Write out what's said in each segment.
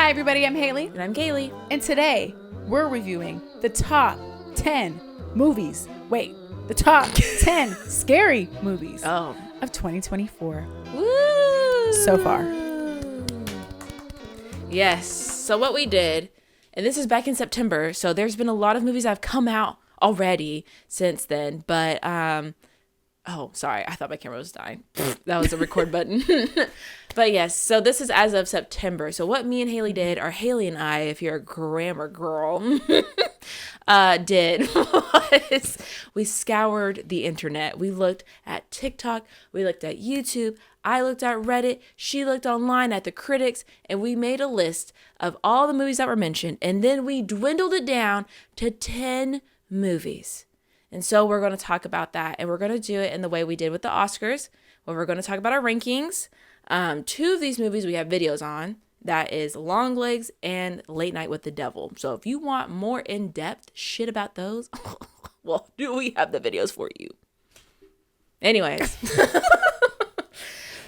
Hi everybody, I'm Hayley. And I'm Kayli. And today, we're reviewing the top 10 movies. Wait, the top 10 scary movies of 2024. Woo! So far. Yes. So what we did, and this is back in September, so there's been a lot of movies that have come out already since then, but oh, sorry, I thought my camera was dying. That was a record button. But yes, so this is as of September. So what me and Hayley did, or Hayley and I, if you're a grammar girl, did was we scoured the internet. We looked at TikTok, we looked at YouTube, I looked at Reddit, she looked online at the critics, and we made a list of all the movies that were mentioned, and then we dwindled it down to 10 movies. And so we're going to talk about that, and we're going to do it in the way we did with the Oscars, where we're going to talk about our rankings. Two of these movies we have videos on. That is Long Legs and Late Night with the Devil. So if you want more in-depth shit about those, well, do we have the videos for you? Anyways.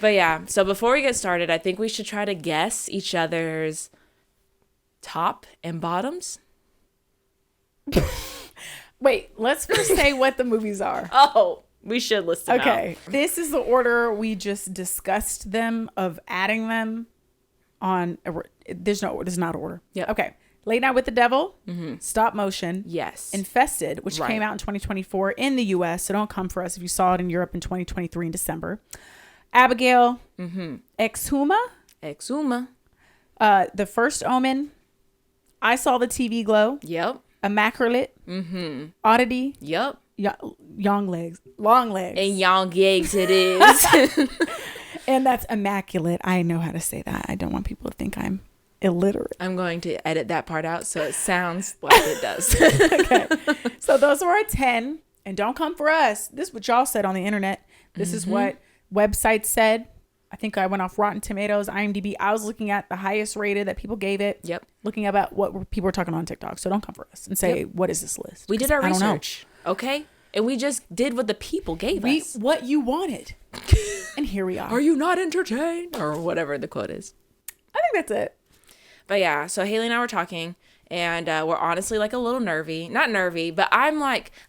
But yeah, so before we get started, I think we should try to guess each other's top and bottoms. Wait, let's first say what the movies are. Oh, we should list them out. Okay, this is the order we just discussed them of adding them on. There's not order. Yeah. Okay. Late Night with the Devil, Stop Motion. Yes. Infested, which came out in 2024 in the U.S. So don't come for us if you saw it in Europe in 2023 in December. Abigail. Exhuma. The First Omen. I Saw the TV Glow. Yep. Immaculate. Oddity. Yep. Long legs. And young gigs it is. And that's immaculate. I know how to say that. I don't want people to think I'm illiterate. I'm going to edit that part out so it sounds like it does. Okay. So those are our 10. And don't come for us. This is what y'all said on the internet. This is what websites said. I think I went off Rotten Tomatoes, IMDb. I was looking at the highest rated that people gave it. Yep. Looking about what people were talking on TikTok. So don't come for us and say, what is this list? We did our research. Okay. And we just did what the people gave us. What you wanted. And here we are. Are you not entertained? Or whatever the quote is. I think that's it. But yeah, so Hayley and I were talking, and we're honestly like a little nervy. Not nervy, but I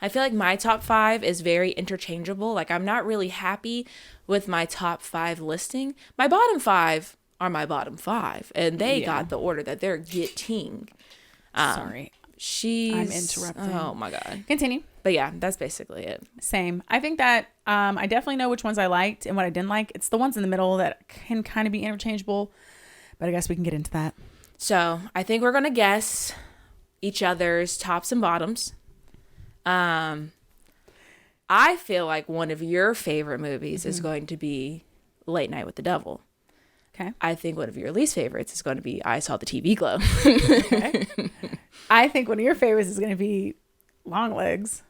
feel like my top 5 is very interchangeable. Like I'm not really happy with my top 5 listing. My bottom 5 are my bottom 5, and they got the order that they're getting. Sorry. I'm interrupting. Oh my God. Continue. But yeah, that's basically it. Same. I think that I definitely know which ones I liked and what I didn't like. It's the ones in the middle that can kind of be interchangeable, but I guess we can get into that. So I think we're going to guess each other's tops and bottoms. I feel like one of your favorite movies is going to be Late Night with the Devil. Okay. I think one of your least favorites is going to be I Saw the TV Glow. Okay. I think one of your favorites is going to be Long Legs.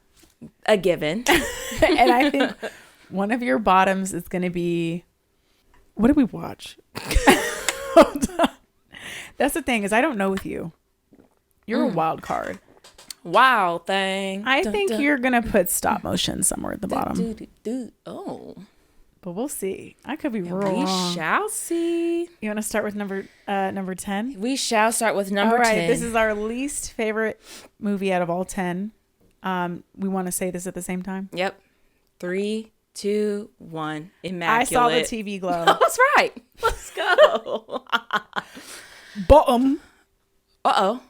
A given. And I think one of your bottoms is going to be, what did we watch? Hold on. That's the thing is I don't know with you. You're a wild card. Wow thing. I think you're going to put Stop Motion somewhere at the bottom. Oh. But we'll see. I could be wrong. We shall see. You want to start with number 10? We shall start with number 10. All right, this is our least favorite movie out of all 10. We want to say this at the same time? Yep. 3, 2, 1. Immaculate. I Saw the TV Glow. Oh, that's right. Let's go. Bottom. Uh-oh.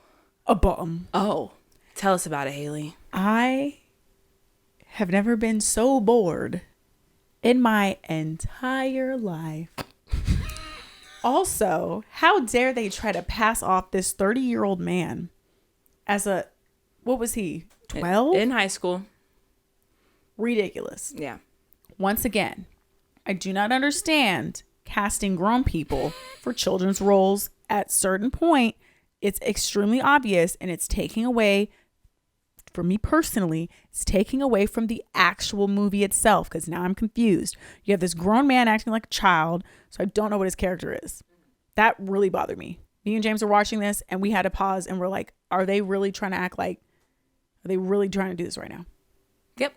A bottom. Oh. Tell us about it, Hayley. I have never been so bored in my entire life. Also, how dare they try to pass off this 30-year-old man as what was he, 12? In high school. Ridiculous. Yeah. Once again, I do not understand casting grown people for children's roles. At certain point, it's extremely obvious, and it's taking away, for me personally, it's taking away from the actual movie itself, because now I'm confused. You have this grown man acting like a child, so I don't know what his character is. That really bothered me. Me and James are watching this, and we had to pause, and we're like, are they really trying to do this right now? Yep.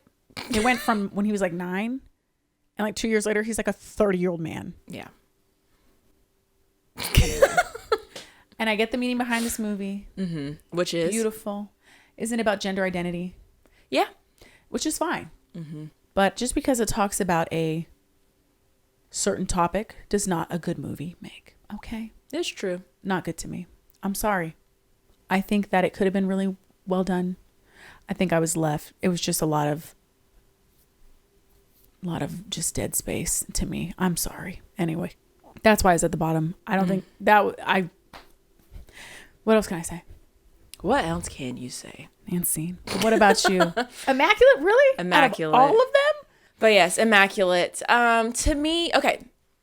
It went from when he was like 9, and like 2 years later, he's like a 30-year-old man. Yeah. And I get the meaning behind this movie. Which is Beautiful. Isn't it about gender identity? Yeah. Which is fine. But just because it talks about a certain topic does not a good movie make. Okay? It's true. Not good to me. I'm sorry. I think that it could have been really well done. I think I was left. It was just a lot of just dead space to me. I'm sorry. Anyway, that's why it's at the bottom. I don't think that what else can I say? What else can you say? Nancy. What about you? Immaculate, really? Immaculate. Out of all of them? But yes, Immaculate. To me, okay,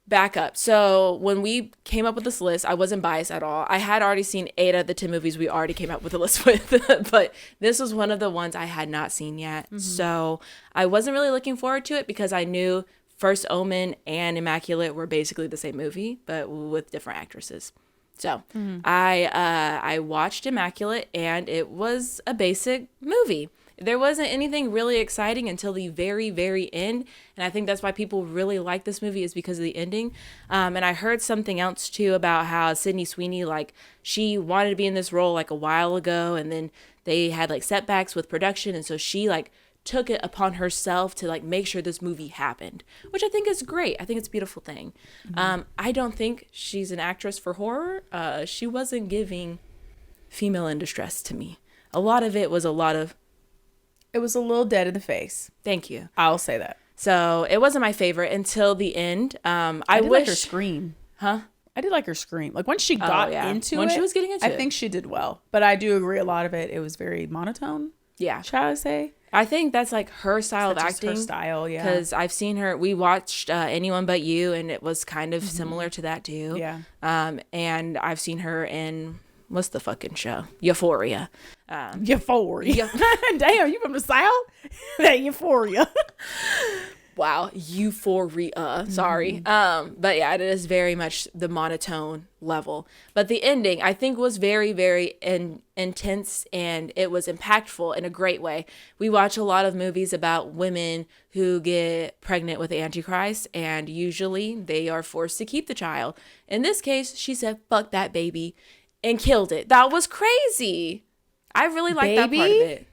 back up. So when we came up with this list, I wasn't biased at all. I had already seen 8 out of the 10 movies we already came up with a list with, but this was one of the ones I had not seen yet. So I wasn't really looking forward to it because I knew First Omen and Immaculate were basically the same movie, but with different actresses. So I watched Immaculate, and it was a basic movie. There wasn't anything really exciting until the very, very end. And I think that's why people really like this movie, is because of the ending. And I heard something else too about how Sydney Sweeney, like, she wanted to be in this role like a while ago, and then they had like setbacks with production. And so she like took it upon herself to like make sure this movie happened, which I think is great. I think it's a beautiful thing. I don't think she's an actress for horror. She wasn't giving female in distress to me. A lot of it was It was a little dead in the face. Thank you. I'll say that. So it wasn't my favorite until the end. I did wish like her scream. Huh? I did like her scream. Like when she got into when it. she was getting into I it. think she did well. But I do agree a lot of it was very monotone. Yeah. Shall I say? I think that's like her style of That's just acting. her style, yeah. Because I've seen her. We watched Anyone But You, and it was kind of similar to that too. Yeah. And I've seen her in, what's the fucking show? Euphoria. Euphoria. Damn, you from the South? That Euphoria. Wow, Euphoria. Sorry. But yeah, it is very much the monotone level. But the ending, I think, was very, very intense, and it was impactful in a great way. We watch a lot of movies about women who get pregnant with the Antichrist, and usually they are forced to keep the child. In this case, she said, "Fuck that baby," and killed it. That was crazy. I really liked that part of it.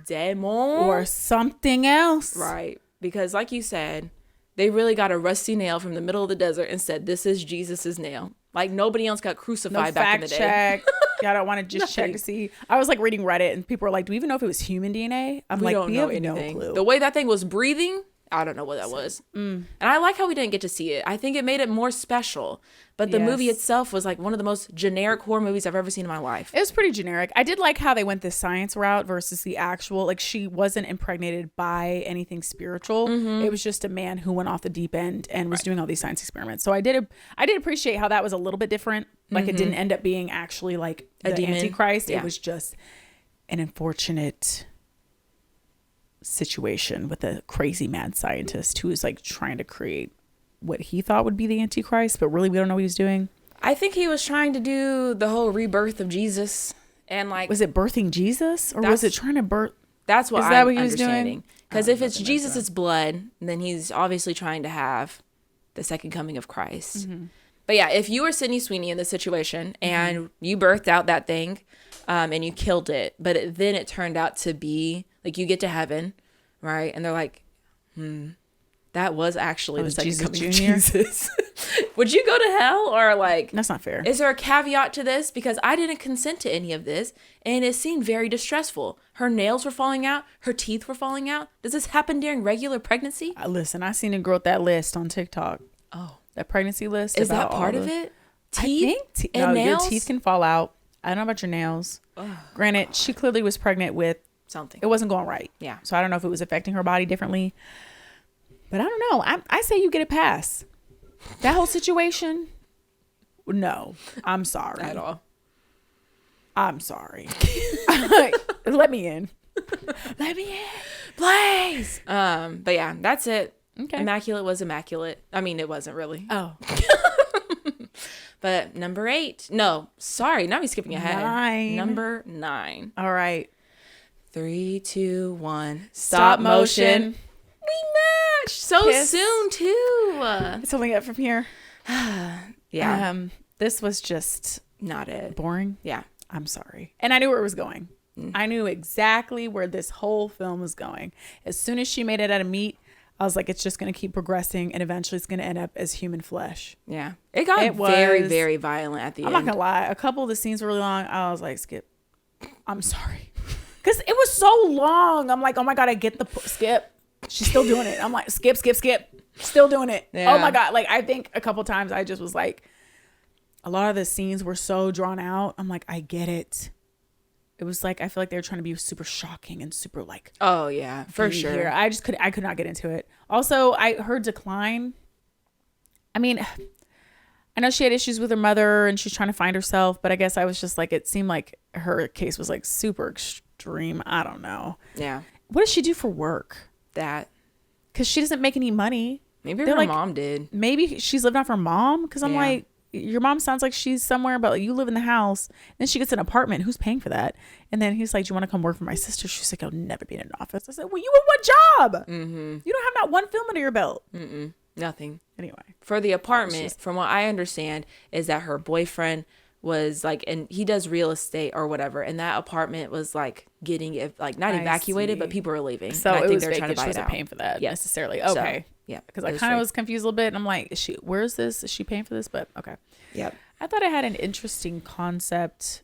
Demon. Or something else. Right. Because like you said, they really got a rusty nail from the middle of the desert and said, "This is Jesus's nail." Like nobody else got crucified back in the day. Check. Y'all don't want to just check to see. I was like reading Reddit, and people were like, "Do we even know if it was human DNA?" I'm like, don't we know have anything. no clue. The way that thing was breathing, I don't know what that was. And I like how we didn't get to see it. I think it made it more special. But the movie itself was like one of the most generic horror movies I've ever seen in my life. It was pretty generic. I did like how they went the science route versus the actual, like, she wasn't impregnated by anything spiritual. It was just a man who went off the deep end and was doing all these science experiments. So I did appreciate how that was a little bit different. Like it didn't end up being actually like A the demon. Antichrist. Yeah. It was just an unfortunate situation with a crazy mad scientist who was like trying to create what he thought would be the Antichrist, but really we don't know what he was doing. I think he was trying to do the whole rebirth of Jesus, and like, Was it birthing Jesus, or was it trying to birth? that's what Is that I'm what he was understanding. doing? Because if it's Jesus' blood, then he's obviously trying to have the second coming of Christ. But yeah, if you were Sydney Sweeney in this situation and you birthed out that thing and you killed it, but then it turned out to be like you get to heaven, right? And they're like, that was actually the second Jesus coming of Jr.? Jesus. Would you go to hell, or like, That's not fair. is there a caveat to this? Because I didn't consent to any of this, and it seemed very distressful. Her nails were falling out. Her teeth were falling out. Does this happen during regular pregnancy? Listen, I seen a girl with that list on TikTok. Oh. That pregnancy list. Is that about part all of the- it? I Teeth think and no, nails? your teeth can fall out. I don't know about your nails. Granted, she clearly was pregnant with, Something. it wasn't going right. Yeah. So I don't know if it was affecting her body differently. But I don't know. I say you get a pass. That whole situation, no. I'm sorry. At all. I'm sorry. Let me in. Let me in. Please. But yeah, that's it. Okay. Immaculate was immaculate. I mean, it wasn't really. Oh. But number 8. No, sorry. Now we're skipping ahead. 9. Number 9. All right. 3, 2, 1. Stop motion. We matched so Kiss. soon too. It's only up from here. Yeah. This was just Not it. Boring? Yeah. I'm sorry. And I knew where it was going. I knew exactly where this whole film was going. As soon as she made it out of meat, I was like, it's just going to keep progressing, and eventually it's going to end up as human flesh. Yeah. It got very, very violent at the end. I'm not going to lie. A couple of the scenes were really long. I was like, skip. I'm sorry. Because it was so long. I'm like, oh my God, I get the skip. She's still doing it. I'm like, skip. Still doing it. Yeah. Oh my God. Like, I think a couple times I just was like, a lot of the scenes were so drawn out. I'm like, I get it. It was like, I feel like they were trying to be super shocking and super like, oh yeah, for sure. Here. I could not get into it. Also, her decline. I mean, I know she had issues with her mother and she's trying to find herself, but I guess I was just like, it seemed like her case was like super extreme. I don't know. Yeah. What does she do for work? That. Because she doesn't make any money. Maybe her mom did. Maybe she's living off her mom. Because I'm like, your mom sounds like she's somewhere, but like, you live in the house. Then she gets an apartment. Who's paying for that? And then he's like, do you want to come work for my sister? She's like, I'll never be in an office. I said, well, you in what job? Mm-hmm. You don't have not one film under your belt. Mm-mm. Nothing. Anyway. For the apartment, from what I understand, is that her boyfriend was like, and he does real estate or whatever, and that apartment was like getting like not evacuated, but people were leaving. So and I think they're trying to buy she it wasn't out. paying for that necessarily. So, okay. Yeah. Because I kind of was confused a little bit. And I'm like, where is this? Is she paying for this? But okay. Yep. I thought it had an interesting concept.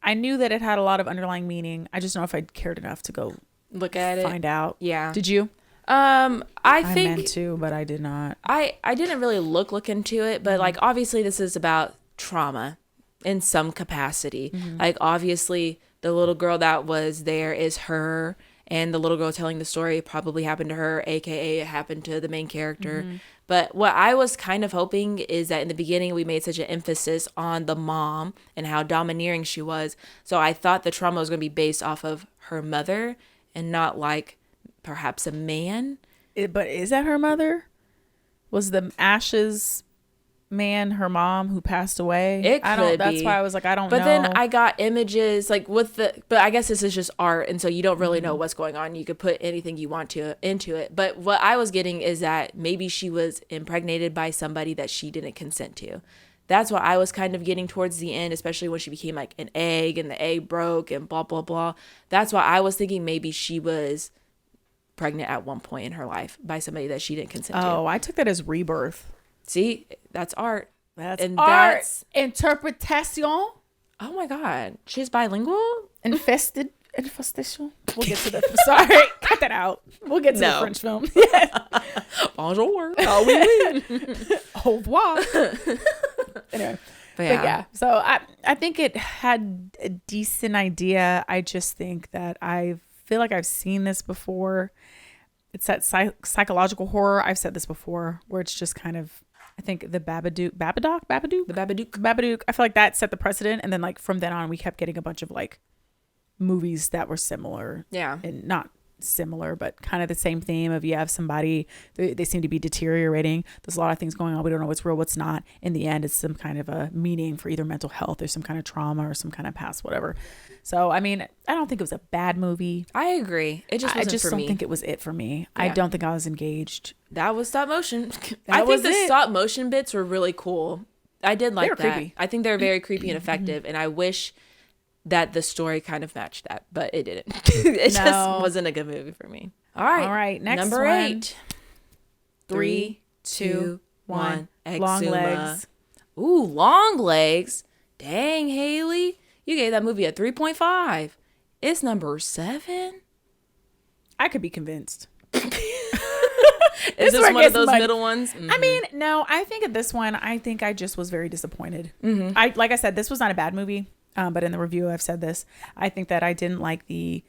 I knew that it had a lot of underlying meaning. I just don't know if I cared enough to go look at it, find out. Yeah. Did you? I think meant to, but I did not. I didn't really look into it, but like obviously this is about trauma in some capacity. Like obviously the little girl that was there is her, and the little girl telling the story probably happened to her, aka it happened to the main character. But what I was kind of hoping is that in the beginning we made such an emphasis on the mom and how domineering she was. So I thought the trauma was going to be based off of her mother and not like perhaps a man. But is that her mother? Was the Ashes man her mom who passed away? It could be. That's why I was like, I don't know. But then I got images like but I guess this is just art, and so you don't really know what's going on. You could put anything you want to into it. But what I was getting is that maybe she was impregnated by somebody that she didn't consent to. That's what I was kind of getting towards the end, especially when she became like an egg and the egg broke and blah, blah, blah. That's why I was thinking maybe she was pregnant at one point in her life by somebody that she didn't consent to. Oh, I took that as rebirth. See, that's art. That's art. That's interpretation. Oh my God. She's bilingual? Infestation. We'll get to the sorry. Cut that out. We'll get to the French film. Bonjour. Oh, oui, oui. Au revoir. Anyway. But yeah. So I think it had a decent idea. I just think that I feel like I've seen this before. It's that psychological horror. I've said this before, where it's just kind of, I think the Babadook. I feel like that set the precedent, and then like from then on, we kept getting a bunch of like movies that were similar. Yeah, and not similar, but kind of the same theme of you have somebody, they seem to be deteriorating. There's a lot of things going on. We don't know what's real, what's not. In the end, it's some kind of a meaning for either mental health or some kind of trauma or some kind of past whatever. So, I mean, I don't think it was a bad movie. I agree. It just wasn't I just for don't me. think it was it for me. Yeah. I don't think I was engaged. That was stop motion. I think the stop motion bits were really cool. I did like that. Creepy. I think they're very creepy and effective, and I wish that the story kind of matched that, but it didn't. It just wasn't a good movie for me. All right. Next number one. 8. 3, 2, 1. Exuma. Long Legs. Ooh, Long Legs. Dang, Hayley. You gave that movie a 3.5. It's number 7. I could be convinced. Is this one of those middle ones? I mean, no, I think at this one, I think I just was very disappointed. Like I said, this was not a bad movie. But in the review, I've said this. I think that I didn't like the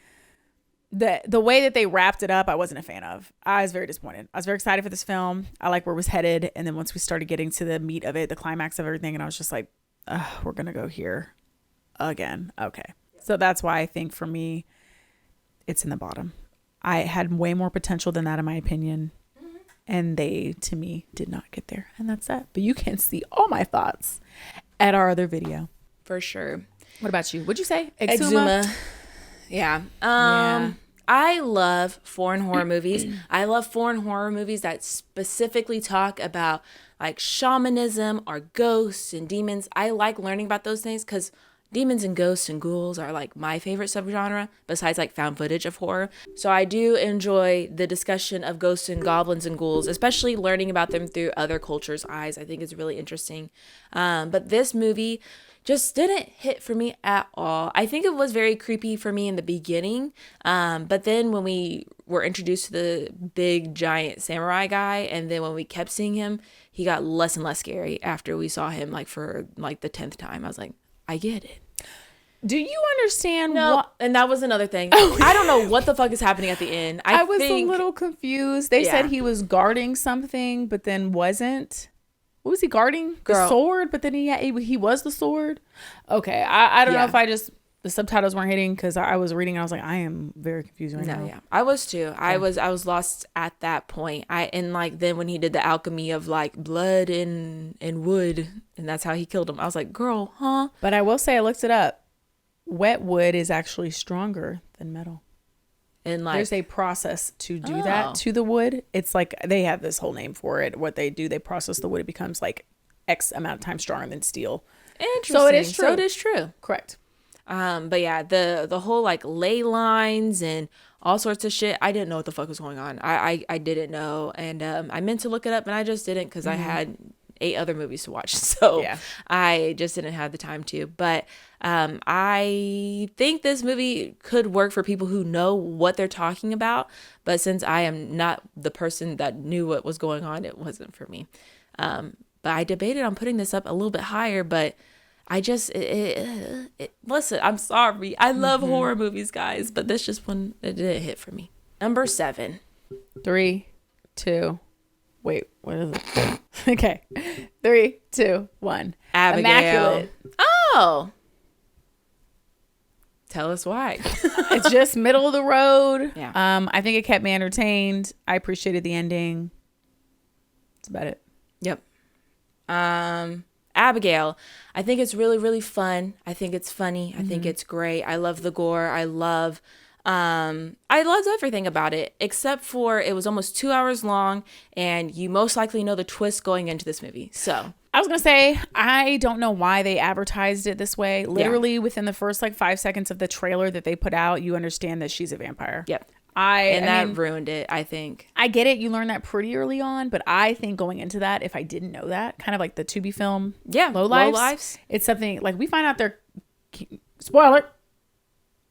way that they wrapped it up. I wasn't a fan of. I was very disappointed. I was very excited for this film. I like where it was headed. And then once we started getting to the meat of it, the climax of everything, and I was just like, we're going to go here again. Okay. So that's why I think for me, it's in the bottom. I had way more potential than that, in my opinion. And they, to me, did not get there. And that's that. But you can see all my thoughts at our other video. For sure. What about you? What'd you say? Exuma. Yeah. I I love foreign horror movies. I love foreign horror movies that specifically talk about like shamanism or ghosts and demons. I like learning about those things because demons and ghosts and ghouls are like my favorite subgenre besides like found footage of horror. So I do enjoy the discussion of ghosts and goblins and ghouls, especially learning about them through other cultures' eyes. I think is really interesting. But this movie just didn't hit for me at all. I think it was very creepy for me in the beginning. But then when we were introduced to the big giant samurai guy, and then when we kept seeing him, he got less and less scary after we saw him like for like the 10th time. I was like, I get it. Do you understand what? And that was another thing. I don't know what the fuck is happening at the end. I was a little confused. They said he was guarding something, but then wasn't. What was he guarding? The sword, but then he was the sword. Okay, I don't know if the subtitles weren't hitting because I was reading and I was like, I am very confused right now. Yeah, I was too. Okay. I was lost at that point. And like then when he did the alchemy of like blood and wood, and that's how he killed him. I was like, girl, huh? But I will say, I looked it up. Wet wood is actually stronger than metal. And like there's a process to do that to the wood. It's like they have this whole name for it. What they do, they process the wood. It becomes like X amount of times stronger than steel. Interesting. So it is true. So it is true. Correct. But yeah, the whole like ley lines and all sorts of shit. I didn't know what the fuck was going on. I didn't know, and I meant to look it up, and I just didn't because I had 8 other movies to watch, so I just didn't have the time to. But I think this movie could work for people who know what they're talking about. But since I am not the person that knew what was going on, it wasn't for me. But I debated on putting this up a little bit higher, but I just listen, I'm sorry. I love horror movies, guys, but this just one, it didn't hit for me. Number 7. 3, 2. Wait, what is it? Okay. 3, 2, 1. Abigail. Immaculate. Oh. Tell us why. It's just middle of the road. Yeah. I think it kept me entertained. I appreciated the ending. That's about it. Yep. Abigail, I think it's really, really fun. I think it's funny. I think it's great. I love the gore. I loved everything about it, except for it was almost 2 hours long, and you most likely know the twist going into this movie. So I was going to say, I don't know why they advertised it this way. Literally within the first like 5 seconds of the trailer that they put out, you understand that she's a vampire. Yep. I mean, ruined it, I think. I get it. You learn that pretty early on, but I think going into that, if I didn't know that, kind of like the Tubi film, Low Lives, it's something like we find out they're, spoiler,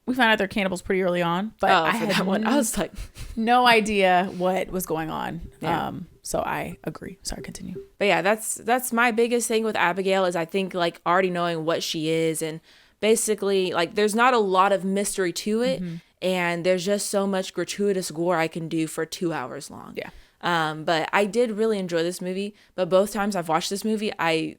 we find out they're cannibals pretty early on, but I had that one. I was like, no idea what was going on. Yeah. So I agree. Sorry, continue. But yeah, that's my biggest thing with Abigail is I think like already knowing what she is, and basically like there's not a lot of mystery to it. And there's just so much gratuitous gore I can do for 2 hours long. Yeah. But I did really enjoy this movie. But both times I've watched this movie, I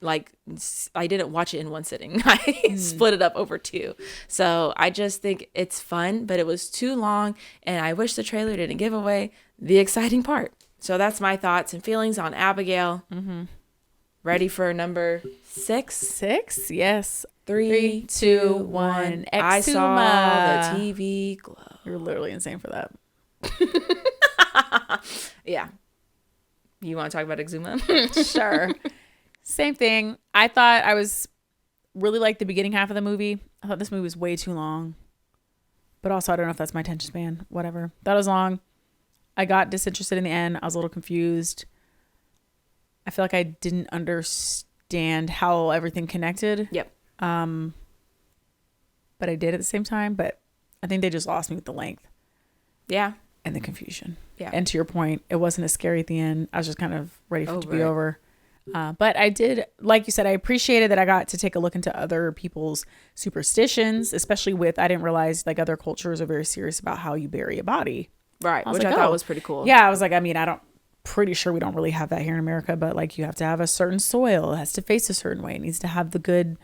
didn't watch it in one sitting. I split it up over 2. So I just think it's fun, but it was too long. And I wish the trailer didn't give away the exciting part. So that's my thoughts and feelings on Abigail. Ready for number 6? 6? Yes. 3, 2, 1. Exuma. I saw the TV glow. You're literally insane for that. Yeah. You want to talk about Exuma? Sure. Same thing. I thought I was really like the beginning half of the movie. I thought this movie was way too long. But also, I don't know if that's my attention span. Whatever. That was long. I got disinterested in the end. I was a little confused. I feel like I didn't understand how everything connected. Yep. But I did at the same time. But I think they just lost me with the length. Yeah. And the confusion. Yeah. And to your point, it wasn't as scary at the end. I was just kind of ready for it to be over. But I did, like you said, I appreciated that I got to take a look into other people's superstitions, especially with, I didn't realize like other cultures are very serious about how you bury a body. Right. Which I thought was pretty cool. Yeah. I was like, I mean, pretty sure we don't really have that here in America, but like you have to have a certain soil. It has to face a certain way. It needs to have the good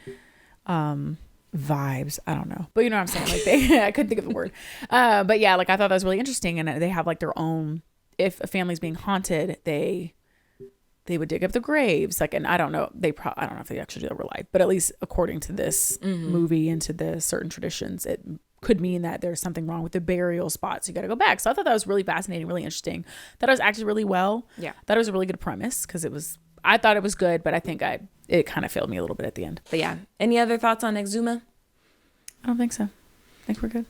vibes. I don't know. But you know what I'm saying? Like I couldn't think of the word. But yeah, like I thought that was really interesting. And they have like their own, if a family's being haunted, they would dig up the graves. Like, and I don't know, I don't know if they actually do that real life, but at least according to this movie and to the certain traditions, it could mean that there's something wrong with the burial spot. So you got to go back. So I thought that was really fascinating, really interesting. That was actually really well. Yeah. That was a really good premise because I thought it was good, but I think it kind of failed me a little bit at the end. But yeah. Any other thoughts on Exuma? I don't think so. I think we're good.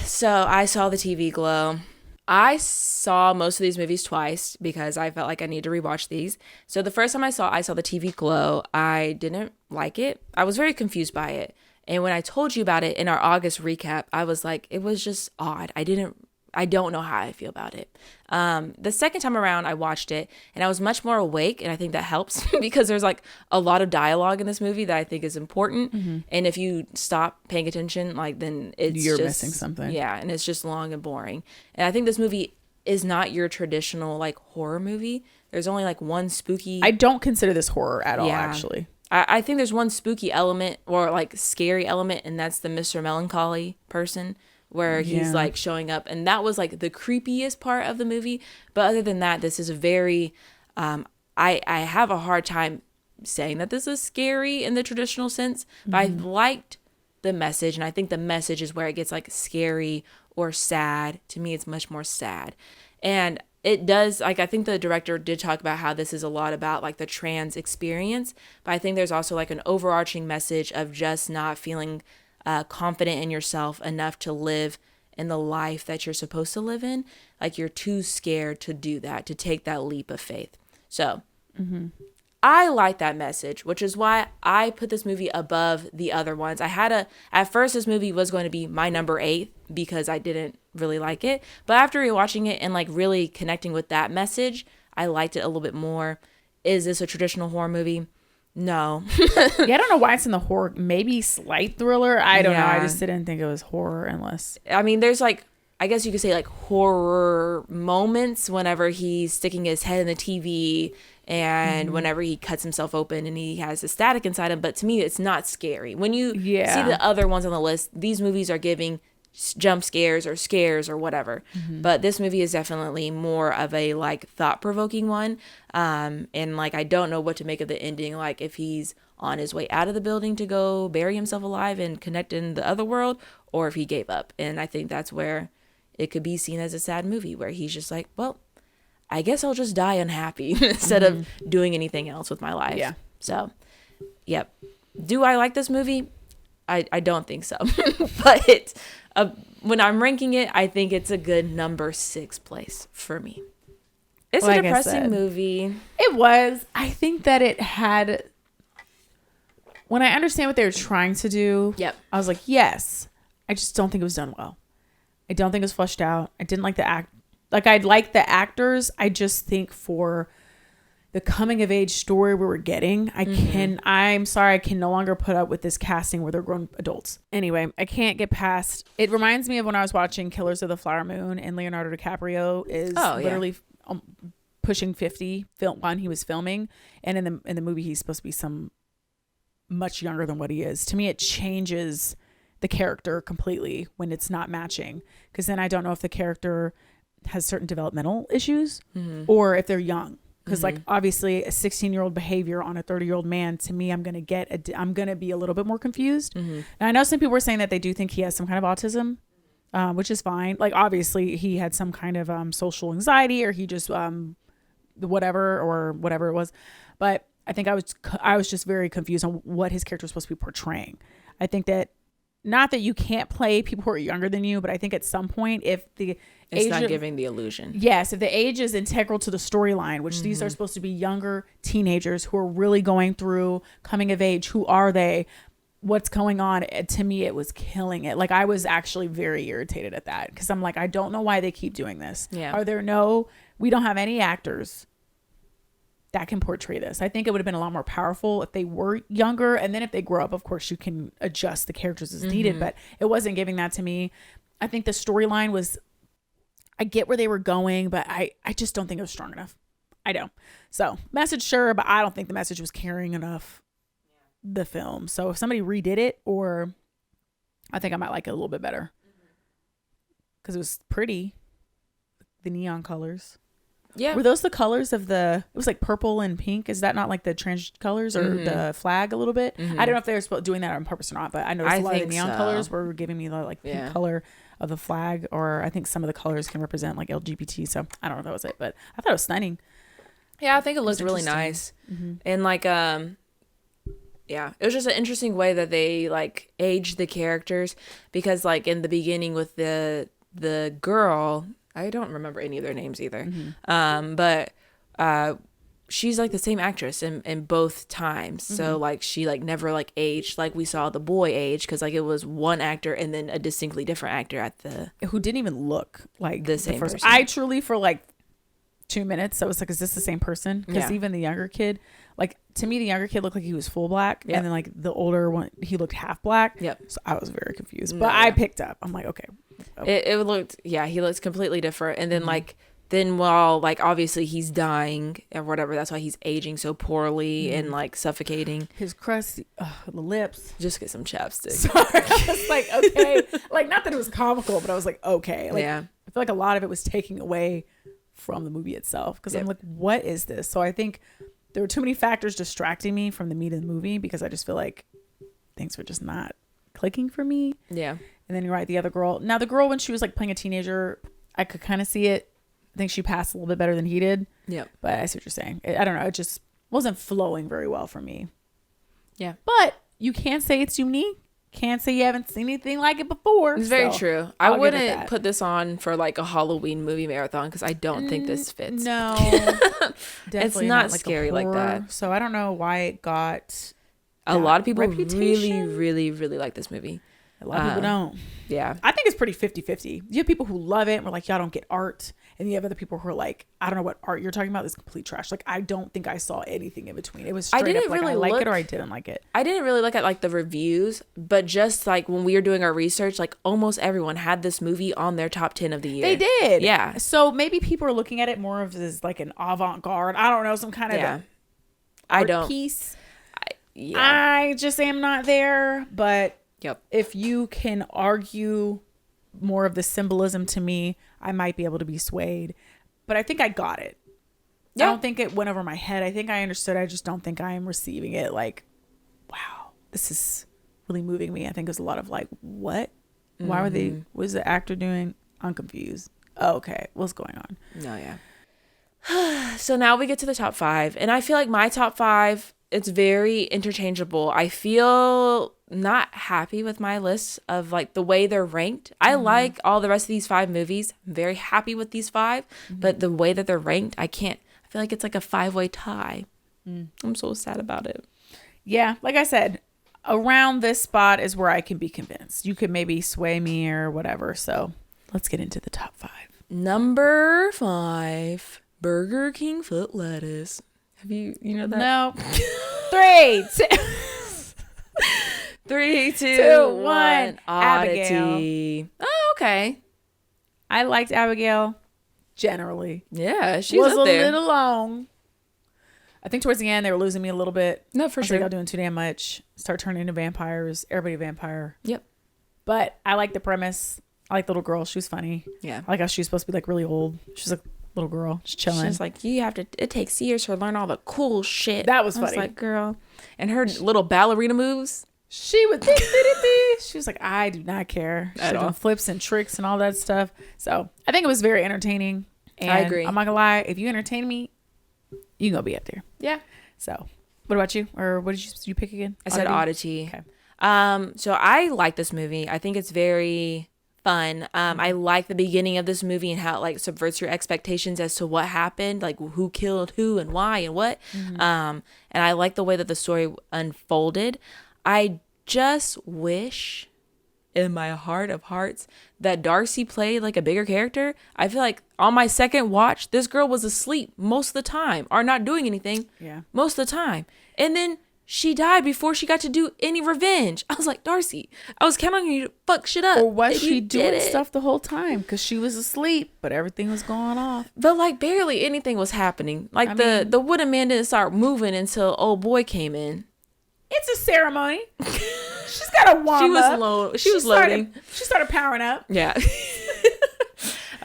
So I saw the TV Glow. I saw most of these movies twice because I felt like I need to rewatch these. So the first time I saw the TV Glow, I didn't like it. I was very confused by it. And when I told you about it in our August recap, I was like, it was just odd. I don't know how I feel about it. The second time around, I watched it and I was much more awake. And I think that helps because there's like a lot of dialogue in this movie that I think is important. Mm-hmm. And if you stop paying attention, like then you're missing something. Yeah. And it's just long and boring. And I think this movie is not your traditional like horror movie. There's only like one spooky. I don't consider this horror at all, actually. I think there's one spooky element or like scary element, and that's the Mr. Melancholy person where he's like showing up. And that was like the creepiest part of the movie. But other than that, this is a very, I have a hard time saying that this is scary in the traditional sense, but I liked the message. And I think the message is where it gets like scary or sad. To me, it's much more sad. And it does, like, I think the director did talk about how this is a lot about like the trans experience, but I think there's also like an overarching message of just not feeling confident in yourself enough to live in the life that you're supposed to live in. Like you're too scared to do that, to take that leap of faith. So I like that message, which is why I put this movie above the other ones. At first this movie was going to be my number 8 because I didn't really like it. But after rewatching it and like really connecting with that message, I liked it a little bit more. Is this a traditional horror movie? No. I don't know why it's in the horror, maybe slight thriller. I don't know. I just didn't think it was horror unless. I mean, there's like, I guess you could say like horror moments whenever he's sticking his head in the TV and whenever he cuts himself open and he has the static inside him. But to me, it's not scary. When you see the other ones on the list, these movies are giving jump scares or whatever. But this movie is definitely more of a like thought-provoking one. And like, I don't know what to make of the ending. Like if he's on his way out of the building to go bury himself alive and connect in the other world, or if he gave up. And I think that's where it could be seen as a sad movie where he's just like, well, I guess I'll just die unhappy instead of doing anything else with my life. Yeah. So, yep. Do I like this movie? I don't think so. But when I'm ranking it, I think it's a good number 6 place for me. It's a depressing movie. It was. I think that it had... When I understand what they were trying to do, I was like, yes. I just don't think it was done well. I don't think it was fleshed out. I didn't like the act. Like, I'd like the actors. I just think for the coming of age story we were getting, I'm sorry, I can no longer put up with this casting where they're grown adults. Anyway, I can't get past. It reminds me of when I was watching Killers of the Flower Moon and Leonardo DiCaprio is literally pushing 50 when he was filming. And in the movie, he's supposed to be some much younger than what he is. To me, it changes the character completely when it's not matching, because then I don't know if the character has certain developmental issues or if they're young, because like obviously a 16-year-old behavior on a 30-year-old man, to me, I'm gonna be a little bit more confused. And I know some people were saying that they do think he has some kind of autism, which is fine. Like obviously he had some kind of social anxiety, or he just whatever it was, but I think I was just very confused on what his character was supposed to be portraying. I think that, not that you can't play people who are younger than you, but I think at some point, if it's not giving the illusion. Yes, if the age is integral to the storyline, which these are supposed to be younger teenagers who are really going through coming of age. Who are they? What's going on? To me, it was killing it. Like, I was actually very irritated at that, because I'm like, I don't know why they keep doing this. Yeah. We don't have any actors that can portray this. I think it would have been a lot more powerful if they were younger, and then if they grow up, of course you can adjust the characters as needed, but it wasn't giving that to me. I think the storyline was, I get where they were going, but I just don't think it was strong enough. I don't. So message, sure, but I don't think the message was carrying enough the film. So if somebody redid it, or I think I might like it a little bit better, because it was pretty, the neon colors. Yeah. Were those the colors of it was like purple and pink? Is that not like the trans colors or the flag a little bit? I don't know if they were doing that on purpose or not, but I noticed a lot of the neon colors were giving me the like pink color of the flag, or I think some of the colors can represent like LGBT. So I don't know if that was it, but I thought it was stunning. Yeah, I think it looked really nice. And like, yeah, it was just an interesting way that they like aged the characters, because like in the beginning with the girl, I don't remember any of their names either. But she's like the same actress in both times. So like she like never like aged like we saw the boy age, because like it was one actor and then a distinctly different actor at the who didn't even look like the same person. I truly for like 2 minutes I was like, is this the same person? Because even the younger kid, like to me the younger kid looked like he was full black, and then like the older one he looked half black. So I was very confused, but I picked up. I'm like, okay. It looked, he looks completely different. And then like then while like obviously he's dying or whatever, that's why he's aging so poorly and like suffocating. His crusty the lips. Just get some chapstick. Sorry. I was like, okay. Like not that it was comical, but I was like, okay. Like, I feel like a lot of it was taking away from the movie itself, because I'm like, what is this? So I think there were too many factors distracting me from the meat of the movie, because I just feel like things were just not clicking for me. And then you're right, the other girl. Now the girl, when she was like playing a teenager, I could kind of see it. I think she passed a little bit better than he did. But I see what you're saying. I don't know. It just wasn't flowing very well for me. But you can't say it's unique. Can't say you haven't seen anything like it before. It's very true. I wouldn't put this on for like a Halloween movie marathon, because I don't think this fits. No. It's not like scary like that. So I don't know why it got a lot of people really like this movie. A lot of people don't. I think it's pretty 50-50. You have people who love it and we're like, y'all don't get art. And you have other people who are like, I don't know what art you're talking about. This is complete trash. Like, I don't think I saw anything in between. It was straight up like, I like it or I didn't like it. I didn't really look at like the reviews, but just like when we were doing our research, like almost everyone had this movie on their top 10 of the year. They did. Yeah. So maybe people are looking at it more of as like an avant-garde. I don't know, some kind of art piece. I just am not there. But if you can argue more of the symbolism to me, I might be able to be swayed. But I think I got it. I don't think it went over my head. I think I understood. I just don't think I am receiving it like, wow, this is really moving me. I think there's a lot of like, what? Why were they, what is the actor doing? I'm confused. Oh, okay. What's going on? No, So now we get to the top 5. And I feel like my top 5, it's very interchangeable. I feel not happy with my list of like the way they're ranked. I like all the rest of these 5 movies. I'm very happy with these 5, but the way that they're ranked, I feel like it's like a 5-way tie. I'm so sad about it. Yeah, like I said, around this spot is where I can be convinced. You could maybe sway me or whatever. So let's get into the top 5. Number 5, Burger King foot lettuce. Have you know that? No. 3, 2, 3, 2, 1. Abigail. Oh, okay. I liked Abigail generally. Yeah, she was up there. A little long. I think towards the end they were losing me a little bit. No, for sure. Y'all doing too damn much. Start turning into vampires. Everybody a vampire. Yep. But I like the premise. I like the little girl. She was funny. Yeah. I like how she was supposed to be like really old. She's a little girl. She's chilling. She's like, it takes years to learn all the cool shit. That was funny. I was like, girl. And her little ballerina moves. She was she was like, I do not care. She's doing flips and tricks and all that stuff. So I think it was very entertaining. And I agree. I'm not gonna lie, if you entertain me, you gonna be up there. Yeah. So what about you? Or what did you pick again? I said Oddity. Okay. So I like this movie. I think it's very fun. I like the beginning of this movie and how it like subverts your expectations as to what happened, like who killed who and why and what. And I like the way that the story unfolded. I just wish in my heart of hearts that Darcy played like a bigger character. I feel like on my second watch, this girl was asleep most of the time or not doing anything most of the time. And then she died before she got to do any revenge. I was like, Darcy, I was counting on you to fuck shit up. Or was she doing stuff the whole time? Because she was asleep, but everything was going off. But like barely anything was happening. Like the wooden man didn't start moving until old boy came in. It's a ceremony. She's got a warm She was low. She was loading. She started powering up. Yeah.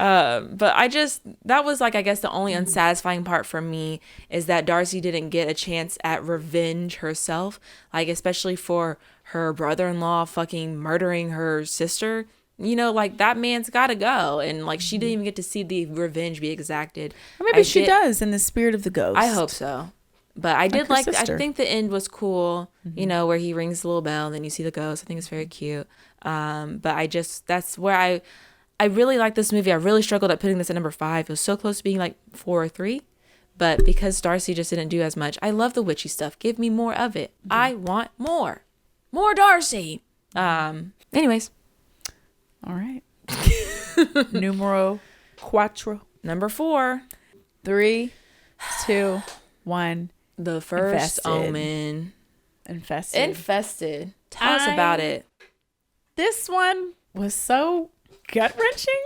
But that was like, I guess the only unsatisfying part for me is that Darcy didn't get a chance at revenge herself. Like, especially for her brother-in-law fucking murdering her sister. You know, like, that man's got to go. And, like, she didn't even get to see the revenge be exacted. Or maybe she does in the spirit of the ghost. I hope so. But I did like I think the end was cool, you know, where he rings the little bell and then you see the ghost. I think it's very cute. But that's where I really like this movie. I really struggled at putting this at number 5. It was so close to being like 4 or 3. But because Darcy just didn't do as much, I love the witchy stuff. Give me more of it. I want more. More Darcy. Anyways. All right. Numero cuatro. Number 4. 3, 2, 1. The First Infested. Omen. Infested. Tell us about it. This one was so gut-wrenching.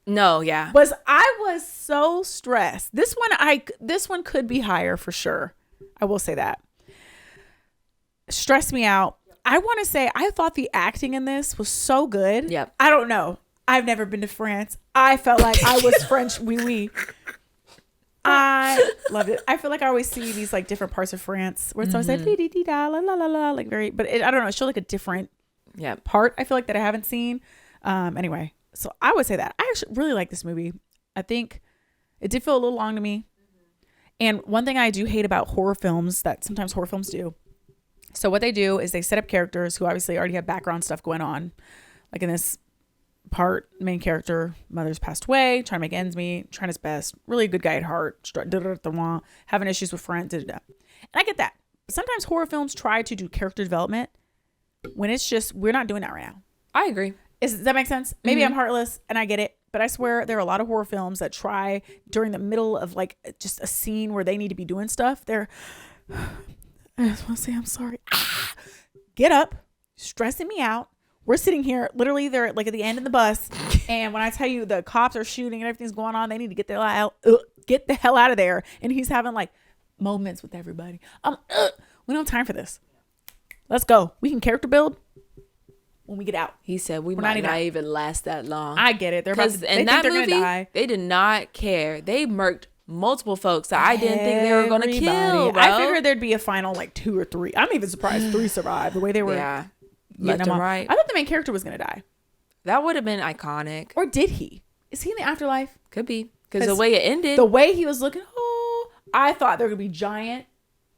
No, yeah. I was so stressed. This one could be higher for sure. I will say that. Stressed me out. I want to say I thought the acting in this was so good. Yep. I don't know. I've never been to France. I felt like I was French. Oui. I loved it. I feel like I always see these like different parts of France where it's always like la la la la, like very, but I don't know. It showed like a different part. I feel like that I haven't seen. Anyway, so I would say that I actually really like this movie. I think it did feel a little long to me. And one thing I do hate about horror films that sometimes horror films do. So what they do is they set up characters who obviously already have background stuff going on. Like in this part, main character, mother's passed away, trying to make ends meet, trying his best, really a good guy at heart, having issues with friends, and I get that. But sometimes horror films try to do character development when it's just, we're not doing that right now. I agree. Does that make sense? Maybe I'm heartless and I get it, but I swear there are a lot of horror films that try during the middle of like just a scene where they need to be doing stuff. I just want to say I'm sorry. Get up, stressing me out. We're sitting here, literally, they're like at the end of the bus, and when I tell you the cops are shooting and everything's going on, they need to get the hell out of there. And he's having like moments with everybody. We don't have time for this. Let's go. We can character build when we get out. He said we might not even last that long. I get it. They think they're gonna die. They did not care. They murked multiple folks that I didn't think they were gonna kill. Bro. I figured there'd be a final like 2 or 3. I'm even surprised 3 survived the way they were. Yeah. Left and right. I thought the main character was gonna die. That would have been iconic. Or did he? Is he in the afterlife? Could be. Because the way it ended. The way he was looking, I thought they were gonna be giant.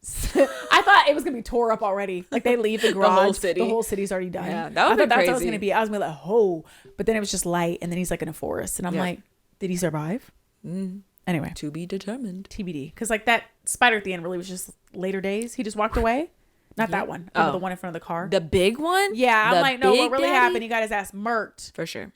I thought it was gonna be tore up already. Like they leave the garage. The whole city's already done. Yeah, that would be crazy. That's what it was gonna be. I was gonna be like, but then it was just light, and then he's like in a forest, and I'm like, did he survive? Anyway, to be determined. TBD. Because like that spider at the end really was just later days. He just walked away. Not that one. The one in front of the car. The big one? Yeah. I'm like, no, what really happened? He got his ass murked. For sure.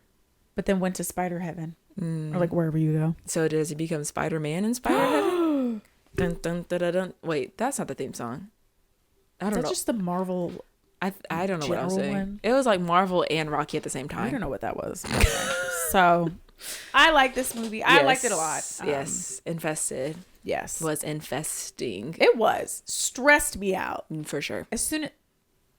But then went to Spider Heaven. Or like wherever you go. So does he become Spider-Man in Spider Heaven? Dun, dun, dun, dun, dun. Wait, that's not the theme song. I don't know. That's just the Marvel. I don't know what I'm saying. One. It was like Marvel and Rocky at the same time. I don't know what that was. So I like this movie. I liked it a lot. Yes. Infested. Yes. Was infesting. It was. Stressed me out. For sure.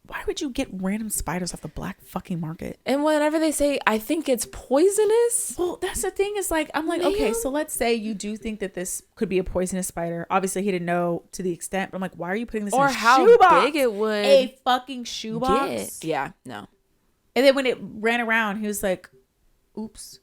Why would you get random spiders off the black fucking market? And whenever they say, I think it's poisonous. Well, that's the thing is like, I'm like, okay, so let's say you do think that this could be a poisonous spider. Obviously, he didn't know to the extent. But I'm like, why are you putting this in a shoebox? Or how big it would. A fucking shoebox? Yeah, no. And then when it ran around, he was like, oops.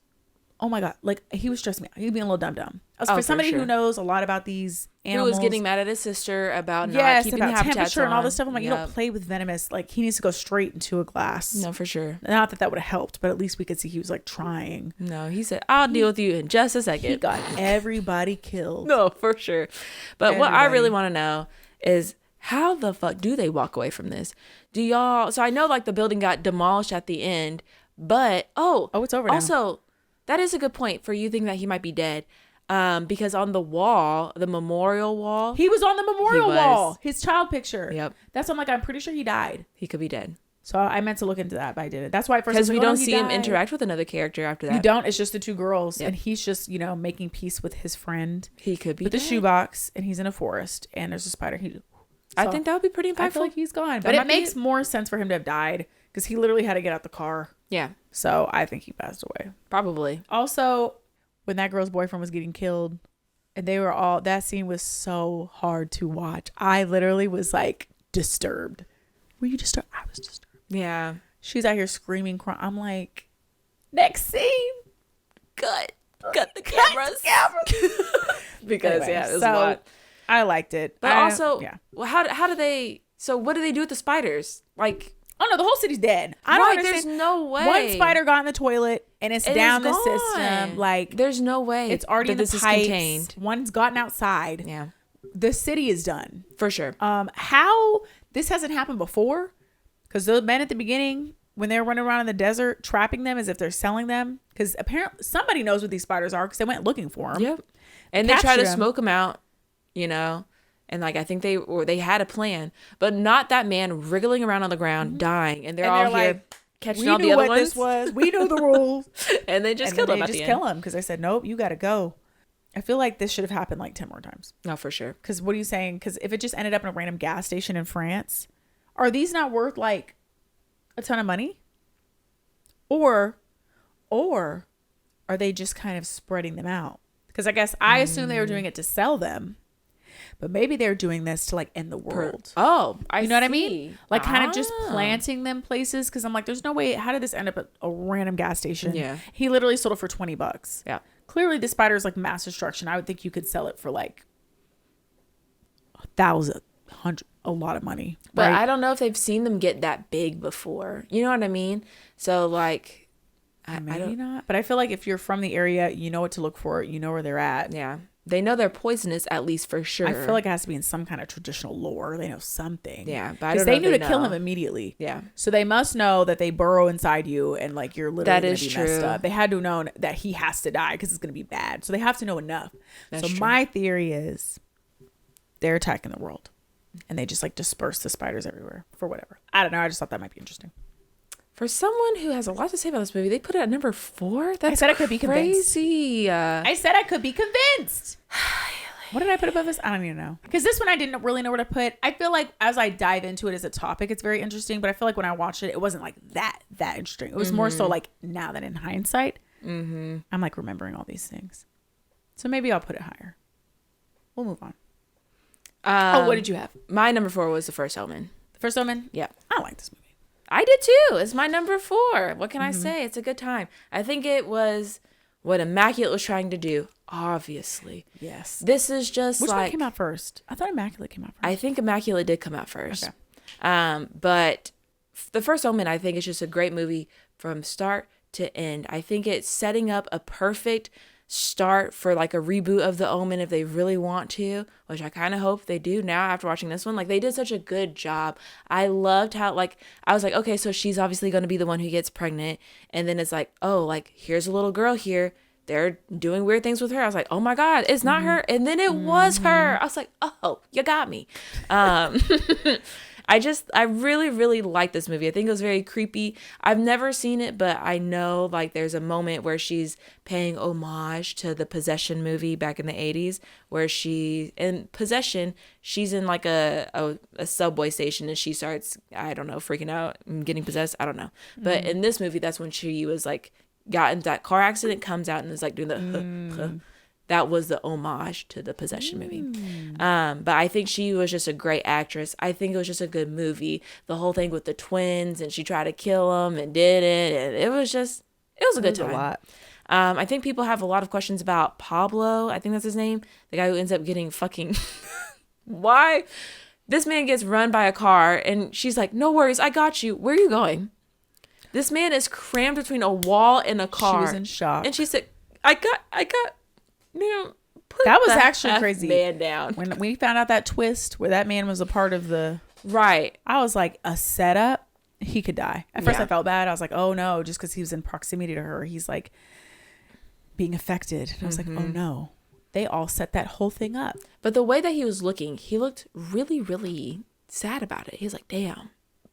Oh my God. Like, he was stressing me out. He was being a little dumb. For somebody who knows a lot about these animals. Who was getting mad at his sister about not keeping the habitats temperature on. and all this stuff. I'm like, you don't play with venomous. Like, he needs to go straight into a glass. No, for sure. Not that would have helped, but at least we could see he was like trying. No, he said, I'll deal with you in just a second. He got everybody killed. No, for sure. But what I really want to know is how the fuck do they walk away from this? So I know like the building got demolished at the end, but it's over now. Also, that is a good point for you thinking that he might be dead. Because on the wall, the memorial wall. He was on the memorial wall. His child picture. Yep. That's why I'm like, I'm pretty sure he died. He could be dead. So I meant to look into that, but I didn't. That's why at first because we don't see him interact with another character after that. You don't. It's just the 2 girls, and he's just making peace with his friend. He could be with the shoebox, and he's in a forest, and there's a spider. I think that would be pretty impactful. I feel like he's gone, but it makes more sense for him to have died because he literally had to get out the car. Yeah. So I think he passed away. Probably. Also, when that girl's boyfriend was getting killed, and they were all, that scene was so hard to watch. I literally was like disturbed. Were you disturbed? I was disturbed. Yeah. She's out here screaming, crying. I'm like, next scene. Cut the cameras. Because Anyway, it was so a lot. I liked it. But also, yeah. well, how do they? So what do they do with the spiders? Like, Oh no, the whole city's dead. I don't right, understand. there's no way. One spider got in the toilet and it's It down is the gone. system. Like, there's no way it's already that in the this is pipes. contained. One's gotten outside. Yeah, The city is done. for sure. How this hasn't happened before? Because the men at the beginning, when they were running around in the desert, trapping them as if they're selling them. Because apparently somebody knows what these spiders are because they went looking for them. Yep. And they try to Capture 'em. smoke them out, and like I think they had a plan, but not that man wriggling around on the ground dying, and they're all here like, catching we all knew the other what ones. this was. We knew the rules. And they just And killed then him they at just the kill end. him because they said, nope, you got to go. I feel like this should have happened like 10 more times. No, for sure. Because what are you saying? Because if it just ended up in a random gas station in France, are these not worth like a ton of money? Or are they just kind of spreading them out? Because I guess I assume they were doing it to sell them, but maybe they're doing this to like end the world. I You know what I see. mean? Like kind of just Ah. planting them places. Because I'm like, there's no way. How did this end up at a random gas station? Yeah. He literally sold it for $20. Yeah. Clearly, the spider is like mass destruction. I would think you could sell it for like 1,000, 100, a lot of money. But right? I don't know if they've seen them get that big before. You know what I mean? So like, I Maybe don't. not. But I feel like if you're from the area, you know what to look for. You know where they're at. Yeah, they know they're poisonous at least for sure. I feel like it has to be in some kind of traditional lore. They know something. Yeah, but I because don't know they if knew they to kill know. him immediately. Yeah. So they must know that they burrow inside you and like you're literally That gonna is be messed true. up. They had to have known that he has to die because it's gonna be bad. So they have to know enough. That's so true. my theory is they're attacking the world, and they just like disperse the spiders everywhere for whatever. I don't know. I just thought that might be interesting. For someone who has a lot to say about this movie, they put it at number 4. That's said I could be convinced. crazy. I said I could be convinced. What did I put above this? I don't even know. Because this one I didn't really know where to put. I feel like as I dive into it as a topic, it's very interesting. But I feel like when I watched it, it wasn't like that interesting. It was more so like now that in hindsight, I'm like remembering all these things. So maybe I'll put it higher. We'll move on. What did you have? My number 4 was The First Omen. The First Omen? Yeah. I like this movie. I did too. It's my number 4. What can I say? It's a good time. I think it was what Immaculate was trying to do, obviously. Yes. This is just Which like... one came out first? I thought Immaculate came out first. I think Immaculate did come out first. Okay. But The First Omen, I think, is just a great movie from start to end. I think it's setting up a perfect start for like a reboot of The Omen if they really want to, which I kind of hope they do now after watching this one. Like they did such a good job. I loved how like I was like, okay, so she's obviously going to be the one who gets pregnant, and then it's like, oh, like here's a little girl here. They're doing weird things with her. I was like, oh my God, it's not her. And then it was her. I was like, oh, you got me. I really, really like this movie. I think it was very creepy. I've never seen it, but I know like there's a moment where she's paying homage to the Possession movie back in the 80s, where in Possession, she's in like a subway station and she starts, I don't know, freaking out and getting possessed. I don't know. But in this movie, that's when she was like, got into that car accident, comes out and is like doing the that was the homage to the Possession movie. But I think she was just a great actress. I think it was just a good movie. The whole thing with the twins and she tried to kill them and did it. And it was a good time. A lot. I think people have a lot of questions about Pablo. I think that's his name. The guy who ends up getting fucking... Why? This man gets run by a car and she's like, no worries, I got you. Where are you going? This man is crammed between a wall and a car. She was in shock. And she said, I got, man, put That was the actually F crazy. man down. When we found out that twist where that man was a part of the... Right. I was like, a setup? He could die. At first Yeah. I felt bad. I was like, oh no, just because he was in proximity to her, he's like being affected. And I was like, oh no. They all set that whole thing up. But the way that he was looking, he looked really, really sad about it. He was like, damn.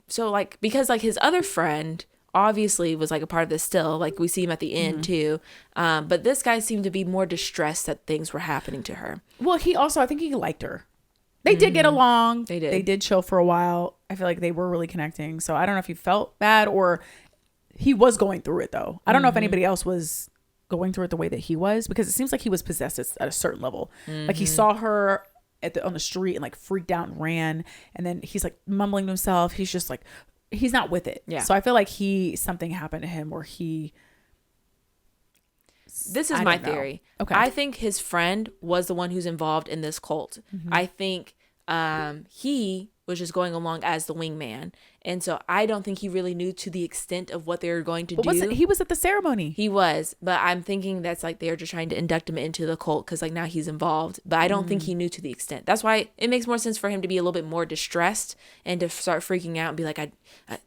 So like, because like his other friend obviously was like a part of this still, like we see him at the end too. But this guy seemed to be more distressed that things were happening to her. Well, he also, I think he liked her. They did get along. They did. They did chill for a while. I feel like they were really connecting. So I don't know if he felt bad or he was going through it though. I don't know if anybody else was going through it the way that he was, because it seems like he was possessed at a certain level. Like he saw her on the street and like freaked out and ran, and then he's like mumbling to himself. He's just like, he's not with it. Yeah. So I feel like something happened to him where this is my theory. Okay. I think his friend was the one who's involved in this cult. I think he was just going along as the wingman. And so I don't think he really knew to the extent of what they were going to do. He was at the ceremony. He was, but I'm thinking that's like they're just trying to induct him into the cult because like now he's involved. But I don't think he knew to the extent. That's why it makes more sense for him to be a little bit more distressed and to start freaking out and be like,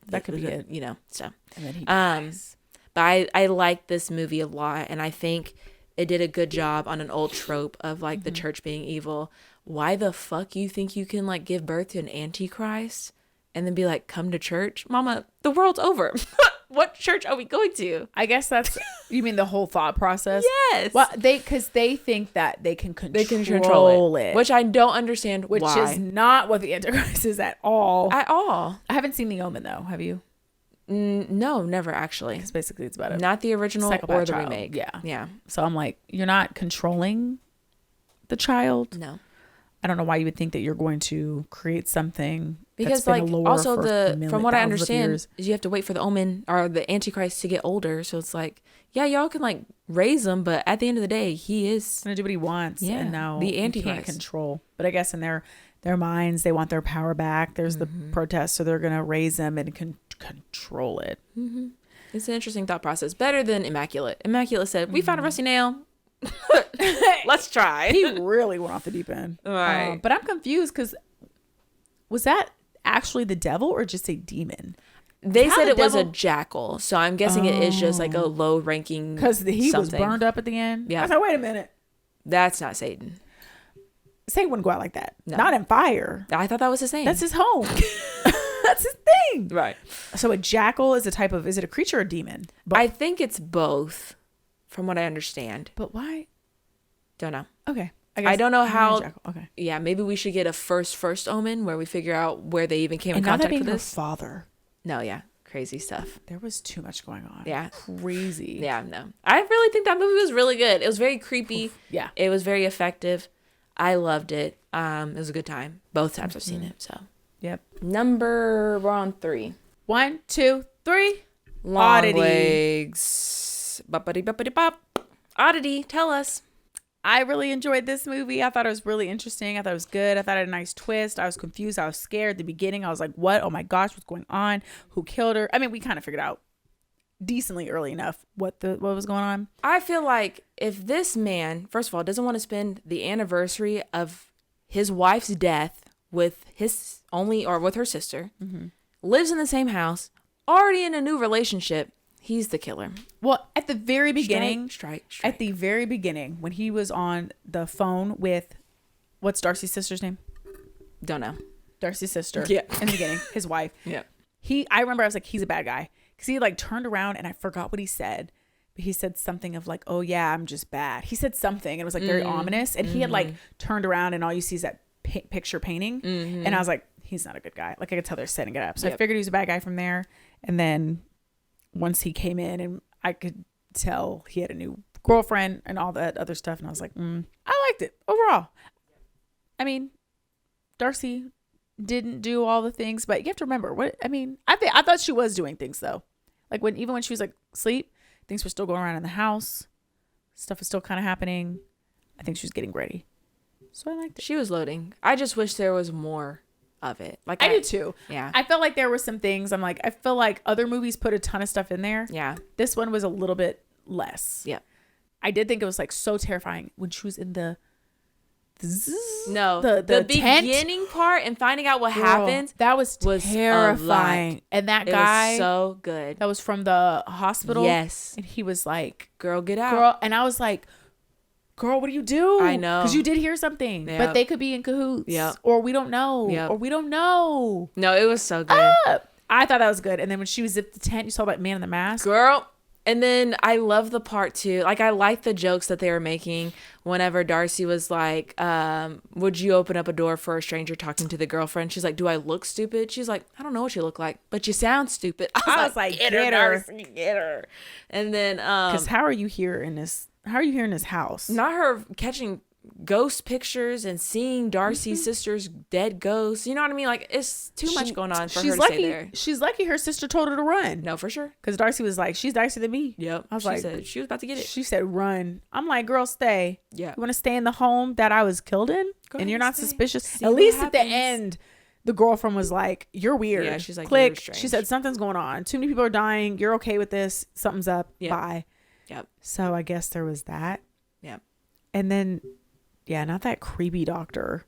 that could be it. You know, so. And then he dies. But I like this movie a lot, and I think it did a good job on an old trope of like the church being evil. Why the fuck you think you can like give birth to an antichrist and then be like, come to church? Mama, the world's over. What church are we going to? I guess that's, you mean the whole thought process? Yes. Well, because they think that they can control, it. Which I don't understand which why. is not what the Antichrist is at all. At all. I haven't seen The Omen though. Have you? No, never actually. Because basically it's about not the original or the child. remake. Yeah. So I'm like, you're not controlling the child. No. I don't know why you would think that you're going to create something because that's been like a lore also for from what I thousands of understand years. is you have to wait for the Omen or the Antichrist to get older. So it's like, yeah, y'all can like raise him, but at the end of the day, he is gonna do what he wants. Yeah, and now the Antichrist he can't control. But I guess in their minds, they want their power back. There's the protest, so they're gonna raise him and control it. It's an interesting thought process. Better than Immaculate. Immaculate said, "We found a rusty nail. Let's try." He really went off the deep end. Right. But I'm confused because was that actually the devil or just a demon? They said it was a jackal, so I'm guessing it is just like a low-ranking. Because he was burned up at the end. Yeah. I was like, wait a minute. That's not Satan. Satan wouldn't go out like that. No. Not in fire. I thought that was his name. That's his home. That's his thing. Right. So a jackal is is it a creature or a demon? I think it's both, from what I understand. But why? Don't know. Okay. I don't know how. Okay. Yeah, maybe we should get a first Omen where we figure out where they even came in And now that contact being with her this. father. No, yeah, crazy stuff. There was too much going on. Yeah, crazy. Yeah, no. I really think that movie was really good. It was very creepy. Oof. Yeah. It was very effective. I loved it. It was a good time. Both times I've seen it. So. Yep. We're on 3. 1, 2, 3. Long Oddity. legs. Bop. Oddity. Tell us. I really enjoyed this movie. I thought it was really interesting. I thought it was good. I thought it had a nice twist. I was confused. I was scared at the beginning. I was like, what? Oh my gosh, what's going on? Who killed her? I mean, we kind of figured out decently early enough what was going on. I feel like if this man, first of all, doesn't want to spend the anniversary of his wife's death with with her sister, lives in the same house, already in a new relationship, he's the killer. Well, at the very beginning, strike. At the very beginning, when he was on the phone with, what's Darcy's sister's name? Don't know. Darcy's sister. Yeah. In the beginning, his wife. Yeah. I remember I was like, he's a bad guy. Because he like turned around and I forgot what he said. But he said something of like, oh yeah, I'm just bad. He said something and it was like very ominous. And he had like turned around and all you see is that picture painting. And I was like, he's not a good guy. Like I could tell they're setting it up. So I figured he was a bad guy from there. And then once he came in and I could tell he had a new girlfriend and all that other stuff. And I was like, I liked it overall. I mean, Darcy didn't do all the things, but you have to remember I thought she was doing things though. Like even when she was like asleep, things were still going around in the house. Stuff was still kind of happening. I think she was getting ready. So I liked it. She was loading. I just wish there was more of it. Like I do too. Yeah. I felt like there were some things. I'm like, I feel like other movies put a ton of stuff in there. Yeah. This one was a little bit less. Yeah. I did think it was like so terrifying when she was in the the beginning part and finding out what happens. That was terrifying. And that guy was so good. That was from the hospital. Yes. And he was like, girl, get out. And I was like, girl, what do you do? I know. Because you did hear something. Yep. But they could be in cahoots. Yep. Or we don't know. Yep. Or we don't know. No, it was so good. I thought that was good. And then when she was at the tent, you saw that man in the mask. Girl. And then I love the part too. Like, I like the jokes that they were making whenever Darcy was like, would you open up a door for a stranger talking to the girlfriend? She's like, do I look stupid? She's like, I don't know what you look like, but you sound stupid. I was like, get her, Darcy, get her. And then, because how are you here in this house? Not her catching ghost pictures and seeing Darcy's sister's dead ghosts. You know what I mean? Like, it's too much going on for her to stay there. She's lucky her sister told her to run. No, for sure. Because Darcy was like, she's Darcy than me. Yep. I was she said she was about to get it. She said, run. I'm like, girl, stay. Yeah. You want to stay in the home that I was killed in? And you're not suspicious? See at least at the end, the girlfriend was like, you're weird. Yeah, she's like, click. You're strange. She said, something's going on. Too many people are dying. You're okay with this. Something's up. Yep. Bye. Yep. So I guess there was that. Yep. And then, yeah, not that creepy doctor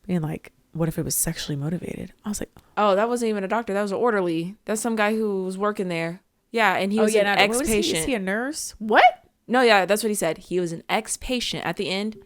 being like, what if it was sexually motivated? I was like, oh, that wasn't even a doctor. That was an orderly. That's some guy who was working there. Yeah, and he was an ex-patient. Is he a nurse? What? No, yeah, that's what he said. He was an ex-patient. At the end,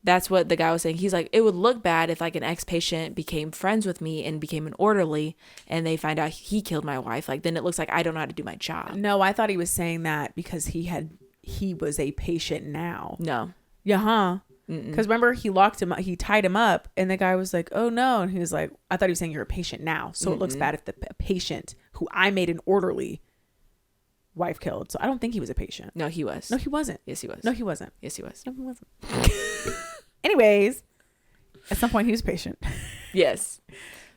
that's what the guy was saying. He's like, it would look bad if like an ex-patient became friends with me and became an orderly and they find out he killed my wife. Like, then it looks like I don't know how to do my job. No, I thought he was saying that because he was a patient now. No. Yeah, huh? Because remember, he he tied him up, and the guy was like, oh no. And he was like, I thought he was saying you're a patient now. So it looks bad if the patient who I made an orderly wife killed. So I don't think he was a patient. No, he was. No, he wasn't. Yes, he was. No, he wasn't. Yes, he was. No, he wasn't. Anyways, at some point he was a patient. Yes.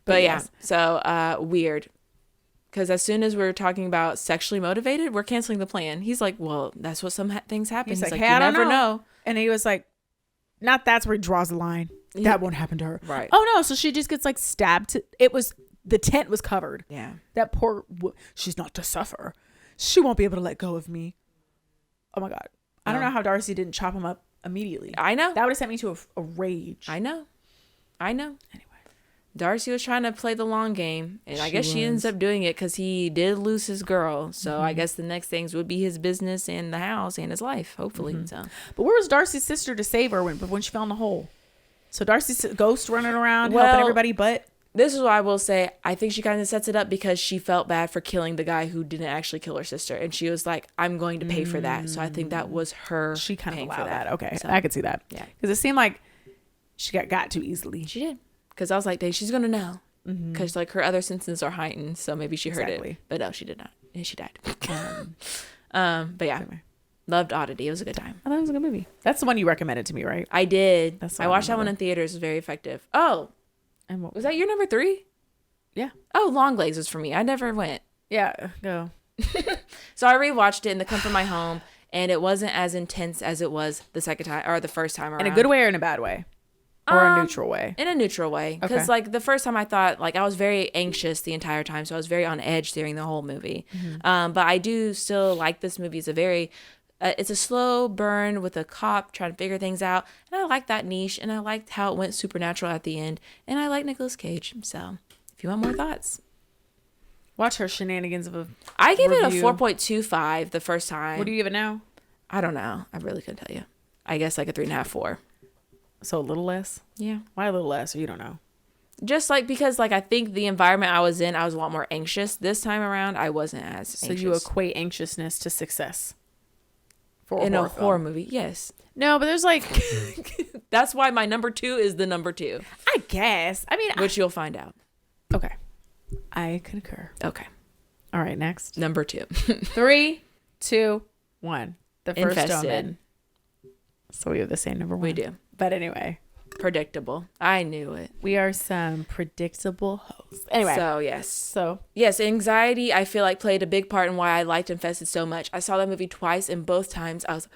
But yeah, yes. So weird. Because as soon as we're talking about sexually motivated, we're canceling the plan. He's like, well, that's what some things happen. He's like, hey, you I don't never know. And he was like, not that's where he draws the line. That won't happen to her. Right. Oh no. So she just gets like stabbed. The tent was covered. Yeah. That poor, she's not to suffer. She won't be able to let go of me. Oh my God. I don't know how Darcy didn't chop him up immediately. I know. That would have sent me to a rage. I know. Anyway. Darcy was trying to play the long game, and I guess she ends up doing it because he did lose his girl. So I guess the next things would be his business and the house and his life, hopefully. So, but where was Darcy's sister to save her when she fell in the hole? So Darcy's ghost running around helping everybody, but this is what I will say. I think she kind of sets it up because she felt bad for killing the guy who didn't actually kill her sister, and she was like, "I'm going to pay for that." So I think that was her. She kind of paying allowed for that. Okay, so, I could see that. Yeah, because it seemed like she got too easily. She did. Because I was like, dang, she's gonna know. Because like her other senses are heightened, so maybe she heard it, but no, she did not, and she died. But yeah, anyway. Loved Oddity. It was a good time. I thought it was a good movie. That's the one you recommended to me, right? I did. I watched that one in theaters. It was very effective. Oh, and what was that your number 3? Yeah. Oh, Long Legs was for me. I never went. Yeah, go. So I rewatched it in the comfort of my home, and it wasn't as intense as it was the second time or the first time around. In a good way or in a bad way? Or a neutral way? In a neutral way. Because, like, the first time I thought, like, I was very anxious the entire time. So I was very on edge during the whole movie. But I do still like this movie. It's a very, it's a slow burn with a cop trying to figure things out. And I like that niche. And I liked how it went supernatural at the end. And I like Nicolas Cage. So if you want more thoughts, watch her shenanigans of a I gave it a 4.25 the first time. What do you give it now? I don't know. I really couldn't tell you. I guess like a 3.5, 4. So a little less? Yeah. Why a little less? Or you don't know? Just like because like I think the environment I was in, I was a lot more anxious. This time around, I wasn't as anxious. So you equate anxiousness to success for a horror movie? Yes. No, but there's like that's why my number 2 is the number 2. I guess. I mean, which you'll find out. Okay. I concur. Okay. All right. Next. Number 2. 3, 2, 1. The first Infested. Omen. So we have the same number 1. We do. But anyway. Predictable. I knew it. We are some predictable hosts. Anyway. So yes, anxiety I feel like played a big part in why I liked Infested so much. I saw that movie twice, and both times I was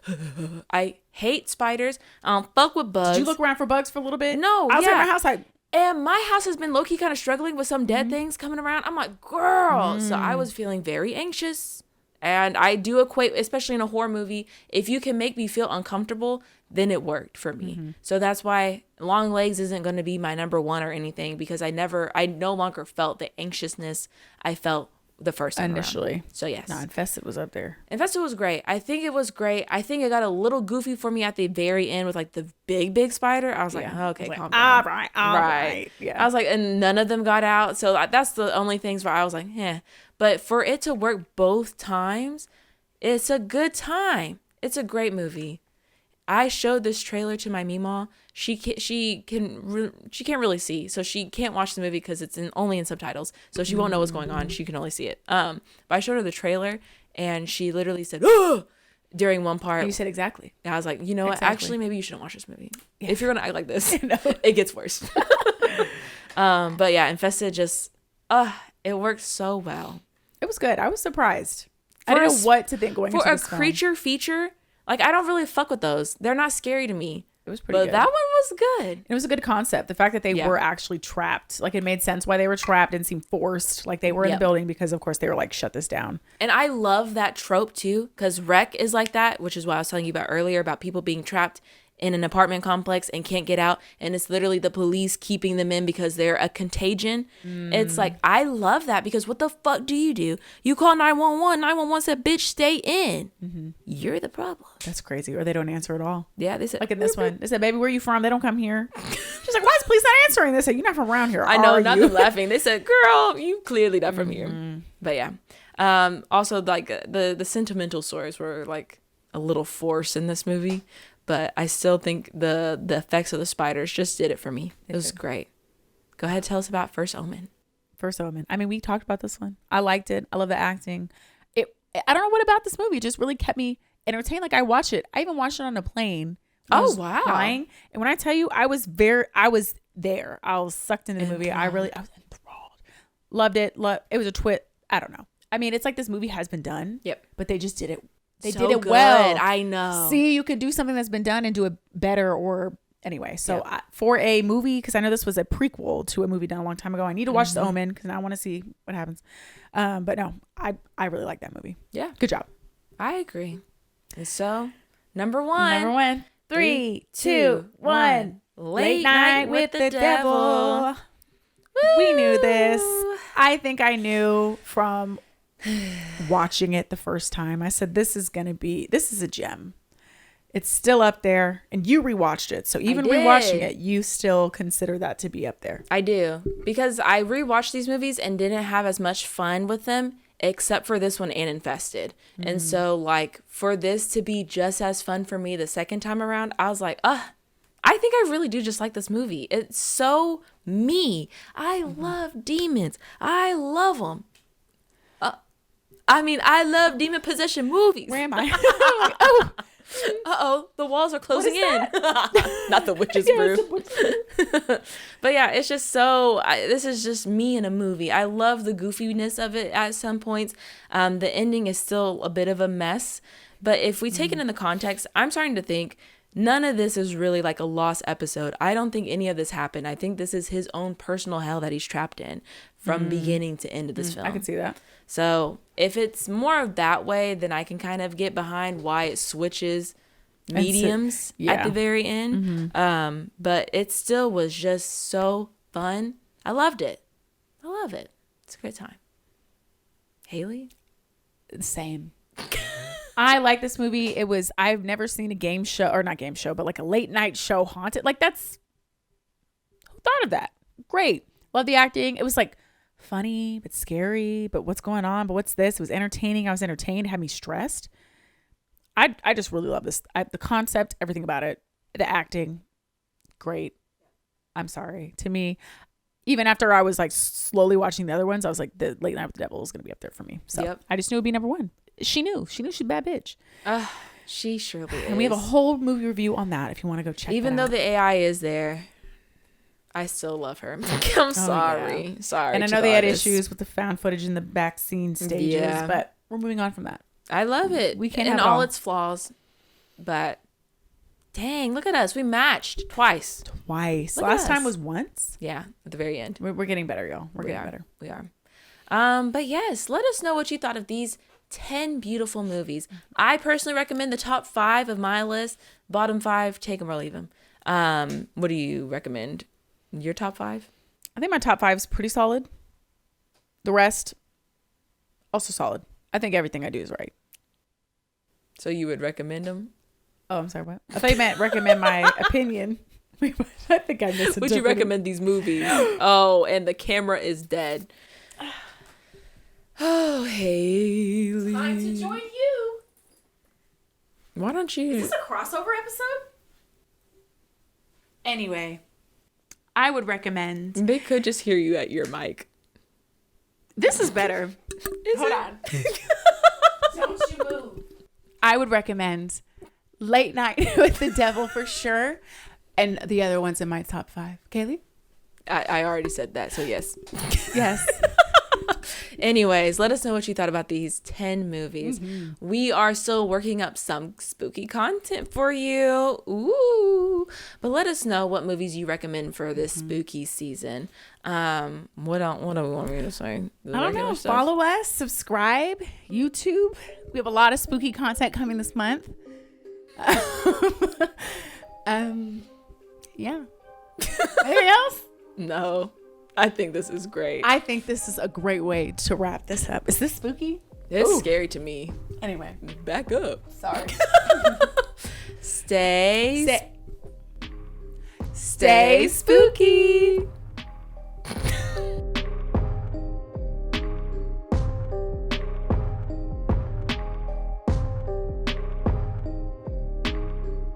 I hate spiders. I don't fuck with bugs. Did you look around for bugs for a little bit? No. I was at my house and my house has been low-key kind of struggling with some dead things coming around. I'm like, girl. So I was feeling very anxious. And I do equate, especially in a horror movie, if you can make me feel uncomfortable, then it worked for me. So that's why Long Legs isn't going to be my number 1 or anything, because I no longer felt the anxiousness I felt the first time initially around. So yes. No, Infested was up there. Infested was great. I think it was great. I think it got a little goofy for me at the very end with like the big spider. I was like, okay, calm down. All right. Yeah. I was like, and none of them got out. So that's the only things where I was like, But for it to work both times, It's a good time. It's a great movie. I showed this trailer to my Meemaw. She can't really see, so she can't watch the movie because it's only in subtitles, so she won't know what's going on. She can only see it. But I showed her the trailer, and she literally said, "Oh!" during one part. And you said exactly. And I was like, you know what? Exactly. Actually, maybe you shouldn't watch this movie. Yeah. If you're gonna act like this, No. it gets worse. But yeah, Infested just, it worked so well. It was good. I was surprised. I didn't know what to think going into this for a creature feature. Like, I don't really fuck with those. They're not scary to me. It was pretty good. But that one was good. It was a good concept. The fact that they were actually trapped. Like, it made sense why they were trapped and seemed forced. Like, they were in the building because, of course, they were like, shut this down. And I love that trope, too, because Wreck is like that, which is what I was telling you about earlier, about people being trapped in an apartment complex and can't get out. And it's literally the police keeping them in because they're a contagion. It's like, I love that, because what the fuck do? You call 911. 911 said, bitch, stay in. Mm-hmm. You're the problem. That's crazy. Or they don't answer at all. Yeah, they said. Like in this one. They said, baby, where you from? They don't come here. She's like, why is police not answering? They said, you're not from around here. I know, are not you? them laughing. They said, girl, you clearly not from here. But yeah. Also, like, the sentimental stories were like a little forced in this movie. But I still think the effects of the spiders just did it for me. It was great. Go ahead, tell us about First Omen. First Omen. I mean, we talked about this one. I liked it. I love the acting. I don't know what about this movie. It just really kept me entertained. Like, I watched it. I even watched it on a plane. Oh, wow. Flying. And when I tell you, I was there. I was sucked into the movie. I was enthralled. Loved it. It was a twit. I don't know. I mean, it's like this movie has been done. Yep. But they just did it. They did it well. I know. See, you could do something that's been done and do it better. Or anyway, so for a movie, because I know this was a prequel to a movie done a long time ago, I need to watch The Omen because I want to see what happens. But no, I really like that movie. Yeah, good job. I agree. And so, number one. 3, 2, 1. Late Night with the Devil. Woo! We knew this. I think I knew from watching it the first time. I said, this is a gem. It's still up there, and you rewatched it. So even rewatching it, you still consider that to be up there. I do, because I rewatched these movies and didn't have as much fun with them, except for this one and Infested. And so, like, for this to be just as fun for me the second time around, I was like, I think I really do just like this movie. It's so me. I love demons. I love them. I love demon possession movies. Where am I? The walls are closing in. Not the witch's brew. But yeah, it's just this is just me in a movie. I love the goofiness of it at some points. The ending is still a bit of a mess. But if we take it in the context, I'm starting to think none of this is really like a lost episode. I don't think any of this happened. I think this is his own personal hell that he's trapped in from beginning to end of this film. I can see that. So if it's more of that way, then I can kind of get behind why it switches mediums at the very end. But it still was just so fun. I loved it. I love it. It's a great time. Hayley? Same. I like this movie. I've never seen a game show, or not game show, but like a late night show haunted. Like, who thought of that? Great. Love the acting. It was like funny, but scary, but what's going on? But what's this? It was entertaining. I was entertained. It had me stressed. I just really love this. The concept, everything about it, the acting, great. I'm sorry. To me, even after I was like slowly watching the other ones, I was like, the Late Night with the Devil is going to be up there for me. So I just knew it would be number one. She knew she's a bad bitch. She surely is. And we have a whole movie review on that if you want to go check Even that though out. the AI is there, I still love her. I'm sorry. Yeah. Sorry. And I know they had issues with the found footage in the back scene stages, but we're moving on from that. I love it. We can't have have all its flaws, but dang, look at us. We matched twice. Last time was once. Yeah, at the very end. We're getting better, y'all. We're getting better. We are. But yes, let us know what you thought of these 10 beautiful movies. I personally recommend the top 5 of my list. Bottom 5, take them or leave them. What do you recommend? Your top 5? I think my top 5 is pretty solid. The rest, also solid. I think everything I do is right. So you would recommend them? Oh, I'm sorry, what? I thought you meant recommend my opinion. I think I missed it. Would you recommend these movies? Oh, and the camera is dead. Oh, Hayley. Time to join you. Why don't you? Is this a crossover episode? Anyway, I would recommend. They could just hear you at your mic. This is better. Hold on. Don't you move. I would recommend Late Night with the Devil for sure. And the other one's in my top 5. Kaylee? I already said that, so yes. Yes. Anyways, let us know what you thought about these 10 movies. Mm-hmm. We are still working up some spooky content for you. Ooh. But let us know what movies you recommend for this spooky season. What do we want me to say? I don't know. Stuff? Follow us, subscribe, YouTube. We have a lot of spooky content coming this month. Yeah. Anything else? No. I think this is great. I think this is a great way to wrap this up. Is this spooky? It's scary to me. Anyway. Back up. Sorry. Stay spooky.